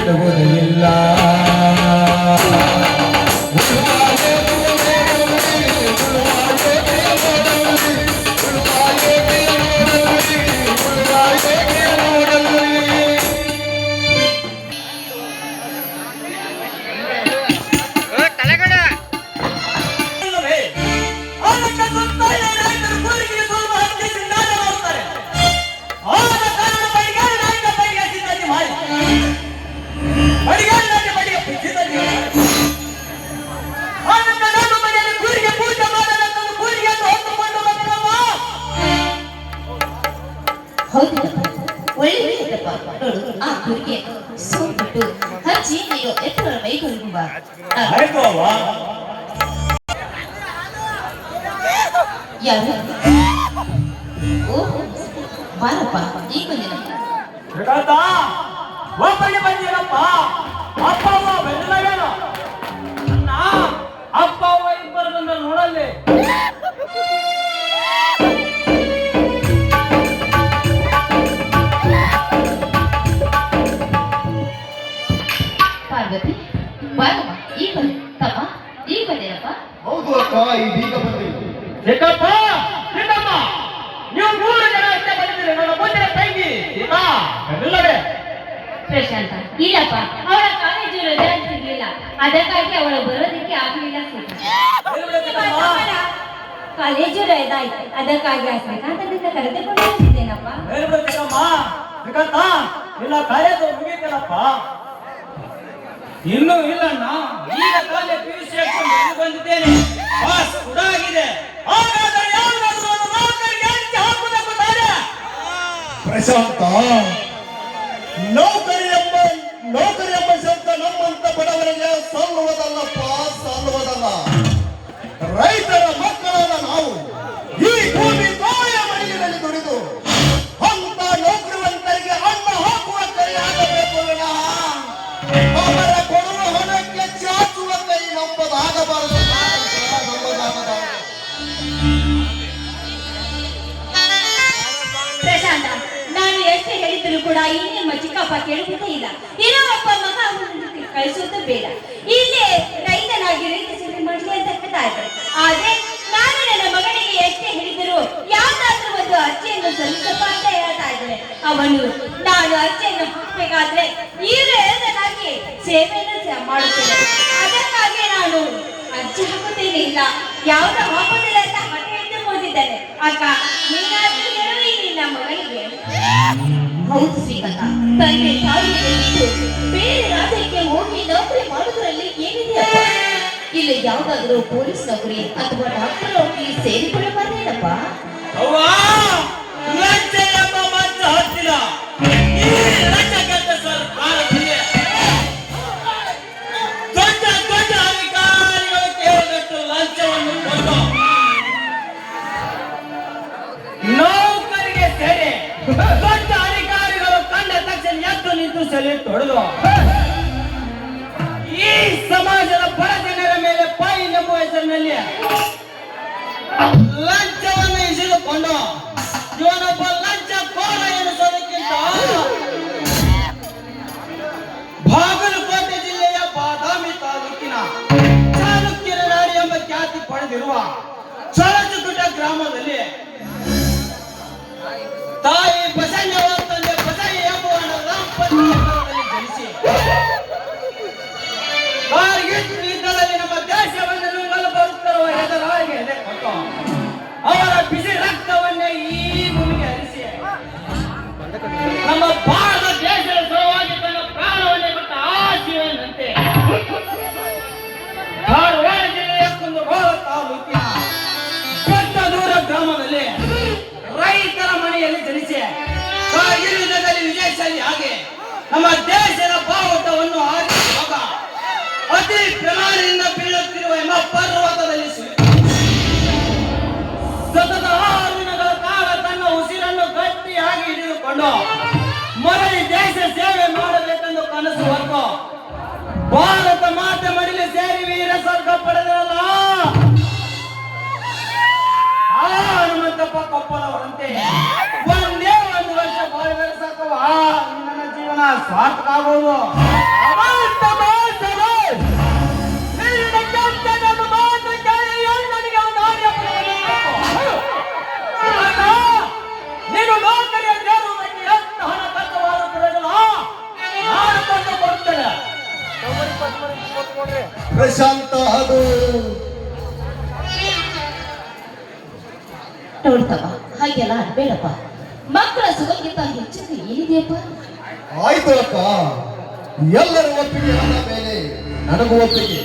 ಬಿಡುವುದೇ ಇಲ್ಲ. ಯಾರು? ಬಾರಪ್ಪ, ಈಗ ಒಬ್ಬನೇ ಬಂದಿರಪ್ಪ. ಅಪ್ಪ ಅವ್ವ ಬೆಲ್ಲವೇನು ಅನ್ನ ಅಪ್ಪ ಅವ್ವ ಇಬ್ಬರು ಬಂದ ನೋಡಲ್ಲಿ. ಪಾರ್ವತಿ ಬಾರಮ್ಮ, ಈಗ ಬಂದೆ ತಮ್ಮ, ಈಗ ಬಂದೇನಪ್ಪ. ಹೌದು ಅಕ್ಕ, ಇದೀಗ ಬಂದಿದ್ದು. ಚಿಕ್ಕಪ್ಪ ಚಿಕ್ಕಮ್ಮ ನೀವು 3 ಜನ ಅಷ್ಟೇ ಬಂದಿದ್ದೀರಿ. ನನ್ನ ಮುಂದಿನ ತಂಗಿ ಸೀತಾ ಬೆಲ್ಲವೇ. ಪ್ರಶಾಂತ ಇಲ್ಲಪ್ಪ, ಅವಳ ಕಾಲೇಜು ರಜೆ ಸಿಗ್ಲಿಲ್ಲ, ಅದಕ್ಕಾಗಿ ಅವಳು ಬರೋದಕ್ಕೆ ಆಗಲಿಲ್ಲ. ಕಾಲೇಜು ರಜೆ ಆಯ್ತು, ಅದಕ್ಕಾಗಿ ಶ್ರೀಕಾಂತದಿಂದ ಕರೆದುಕೊಂಡು ಹೋಗಿದ್ದೇನಪ್ಪ. ಇಲ್ಲ ಕಾಲೇಜು ಮುಗಿತಲ್ಲಪ್ಪ. ಇನ್ನೂ ಇಲ್ಲಣ್ಣ, ಈಗ ಕಾಲೇಜ್ PUC ಬಂದಿದ್ದೇನೆ. ಪಾಸ್ ಕೂಡ ಆಗಿದೆ. ಹಾಗಾದರೆ ಯಾವುದಾದ್ರೂ ಒಂದು ನೌಕರಿಗೆ ಅರ್ಜಿ ಹಾಕುವುದಕ್ಕೂ ತಾನೆ. ಪ್ರಶಾಂತ, ನೌಕರಿ ಎಂಬ ಶಬ್ದ ನಮ್ಮಂತ ಬಡವರಿಗೆ ಸಲ್ಲುವುದಲ್ಲಪ್ಪ, ಸಲ್ಲುವುದಲ್ಲ. ರೈತರ ಮಕ್ಕಳಾದ ನಾವು ಈ ಭೂಮಿ ಗೋಯ ಮಡಿಲಿನಲ್ಲಿ ದುಡಿದು ಅಂತ ನೌಕರಿವಂತರಿಗೆ ಅನ್ನ ಹಾಕುವ ಕೈ ಆಗಬೇಕು ವಿನಃ ಅವರ ಕೊಡುವ ಹಣಕ್ಕೆ ಚಾಚುವ ಕೈ ನಂಬದಾಗಬಾರದು. ಪ್ರಶಾಂತ, ನಾನು ಎಷ್ಟು ಹೇಳಿದ್ರು ಕೂಡ ಈ ನಿಮ್ಮ ಚಿಕ್ಕಪ್ಪ ಕೇಳುವುದೇ ಇಲ್ಲ. ಇರೋ ಒಬ್ಬ ಮಗ ಕಳಿಸೋದು ಬೇಡ, ಇಲ್ಲೇ ರೈತನಾಗಿ ರೈತ ಸೇವೆ ಮಾಡಲಿ ಅಂತ ಹೇಳ್ತಾ ಇದ್ದಾರೆ. ಆದ್ರೆ ನಾನು ನನ್ನ ಮಗನಿಗೆ ಎಷ್ಟೇ ಹೇಳಿದ್ರು ಯಾವ್ದಾದ್ರೂ ಒಂದು ಅರ್ಜಿಯನ್ನು ಸಲ್ಲಿಸಪ್ಪ ಅಂತ ಹೇಳ್ತಾ ಇದ್ದಾರೆ. ಅವನು ನಾನು ಅರ್ಜಿಯನ್ನು ಹಾಕ್ಬೇಕಾದ್ರೆ ಈ ರೈತನಾಗಿ ಸೇವೆಯನ್ನು ಮಾಡುತ್ತೇನೆ, ಅದಕ್ಕಾಗಿ ನಾನು ಅರ್ಜಿ ಹಾಕುತ್ತೇನೆ, ಇಲ್ಲ ಯಾವ್ದು ಹಾಕೋದಿಲ್ಲ ಅಂತ ಹಠ ಹಿಡಿದು ಕೂತಿದ್ದೇನೆ. ಅಕ್ಕ, ನೀನಾದ್ರೂ ಹೇಳುವ ನಿನ್ನ ಮಗನಿಗೆ. ಹೌದು ಶ್ರೀಕಾಂತ, ತಂದೆ ತಾಯಿಗೆ ಬಿಟ್ಟು ಬೇರೆ ರಾಜ್ಯಕ್ಕೆ ಹೋಗಿ ನೌಕರಿ ಮಾಡೋದ್ರಲ್ಲಿ ಏನಿದೆ ಅಪ್ಪ? ಇಲ್ಲಿ ಯಾವ್ದಾದ್ರು ಪೊಲೀಸ್ ನೌಕರಿ ಅಥವಾ ಡಾಕ್ಟರ್ ನೌಕರಿ ಸೇರಿಕೊಳ್ಳಬಾರ್ದೇನಪ್ಪ? ಅವ್ವ ಲಂಚ ಎಂಬ ಮಂಚ ಹತ್ತಿರ ಈ ಲಂಚಗಟ್ಟ ಸರ್ಕಾರದಲ್ಲಿ ದೊಡ್ಡ ದೊಡ್ಡ ಅಧಿಕಾರಿಗಳು ಕೇಳಿದಷ್ಟು ಲಂಚವನ್ನು ಕೊಟ್ಟು ನೌಕರಿಗೆ ಸೇರಿ ದೊಡ್ಡ ಅಧಿಕಾರಿಗಳು ಕಂಡ ತಕ್ಷಣ ಎದ್ದು ನಿಂತು ಸೆಲ್ಯೂಟ್ ಹೊಡೆದು ಈ ಸಮಾಜದ ಬಡ ಜನರ ಮೇಲೆ ಪಾಯಿ ಎಂಬುವ ಹೆಸರಿನಲ್ಲಿ ಲಂಚವನ್ನು ಇಸಿದುಕೊಂಡು ಇವನೊಬ್ಬ ಲಂಚ ಕೋರ ಎನಿಸೋದಕ್ಕಿಂತ ಬಾಗಲಕೋಟೆ ಜಿಲ್ಲೆಯ ಬಾದಾಮಿ ತಾಲೂಕಿನ ಚಾಲುಕ್ಯರ ನಾಡಿ ಎಂಬ ಖ್ಯಾತಿ ಪಡೆದಿರುವ ಚೊಳಚುಗುಡ್ಡ ಗ್ರಾಮದಲ್ಲಿ ತಾಯಿ ಬಸಯ್ಯವ ತಂದೆ ಬಸಯ್ಯ ಎಂಬುವ ದಂಪತಿಯಲ್ಲಿ ಜನಿಸಿ ಯುದ್ಧದಲ್ಲಿ ನಮ್ಮ ದೇಶವನ್ನು ನುಂಗಲು ಬರುತ್ತಿರುವ ಎದುರಾಳಿಗೆ ಎದೆ ಕೊಟ್ಟು ಅವರ ಬಿಸಿ ರಕ್ತವನ್ನೇ ಈ ಭೂಮಿಗೆ ಹರಿಸಿ ನಮ್ಮ ಭಾರತ ದೇಶದ ಸಲುವಾಗಿ ತನ್ನ ಪ್ರಾಣವನ್ನೇ ಕೊಟ್ಟ ಆ ಶಿವನಂತೆ ಧಾರವಾಡ ಜಿಲ್ಲೆಯ ಕುಂದಗೋಳ ತಾಲೂಕಿನ ದೂರ ಗ್ರಾಮದಲ್ಲಿ ರೈತರ ಮನೆಯಲ್ಲಿ ಜನಿಸಿ ಕಾರ್ಗಿಲ್ ಯುದ್ಧದಲ್ಲಿ ವಿಜಯಶಾಲಿ ಹಾಗೆ ನಮ್ಮ ದೇಶದ ಬಾವುಟವನ್ನು ಹಾರಿಸುವಾಗ ಅತಿ ಪ್ರಮಾಣದಿಂದ ಬೀಳುತ್ತಿರುವ ಎಂಬ ಪರ್ವತದಲ್ಲಿ ಸತತ 6 ದಿನಗಳ ಕಾಲ ತನ್ನ ಉಸಿರನ್ನು ಗಟ್ಟಿಯಾಗಿ ಹಿಡಿದುಕೊಂಡು ಮರಳಿ ದೇಶ ಸೇವೆ ಮಾಡಬೇಕೆಂದು ಕನಸು ಹೊತ್ತು ಭಾರತ ಮಾತೆ ಮಡಿಲಿ ಸೇರಿ ವೀರ ಸ್ವರ್ಗ ಪಡೆದರಲ್ಲ ಆ ಹನುಮಂತಪ್ಪ ಕೊಪ್ಪಳವರಂತೆ ಒಂದೇ 1 ವರ್ಷ ಬಾಳಿದರೆ ಸಾಕವ ನನ್ನ ಜೀವನ ಸಾರ್ಥಕ ಆಗುವುದು. ಪ್ರಶಾಂತ ಅದು ನೋಡ್ತವ ಹಾಗೆಲ್ಲ ಅನ್ಬೇಡಪ್ಪ. ಮಕ್ಕಳ ಸುಖಕ್ಕಿಂತ ಹೆಚ್ಚಿನ ಏನಿದೆಯಪ್ಪ? ಆಯ್ತು ಅಕ್ಕ, ಎಲ್ಲರೂ ಒಪ್ಪಿಗೆ ಆದ ಮೇಲೆ ನನಗೂ ಒಪ್ಪಿಗೆ.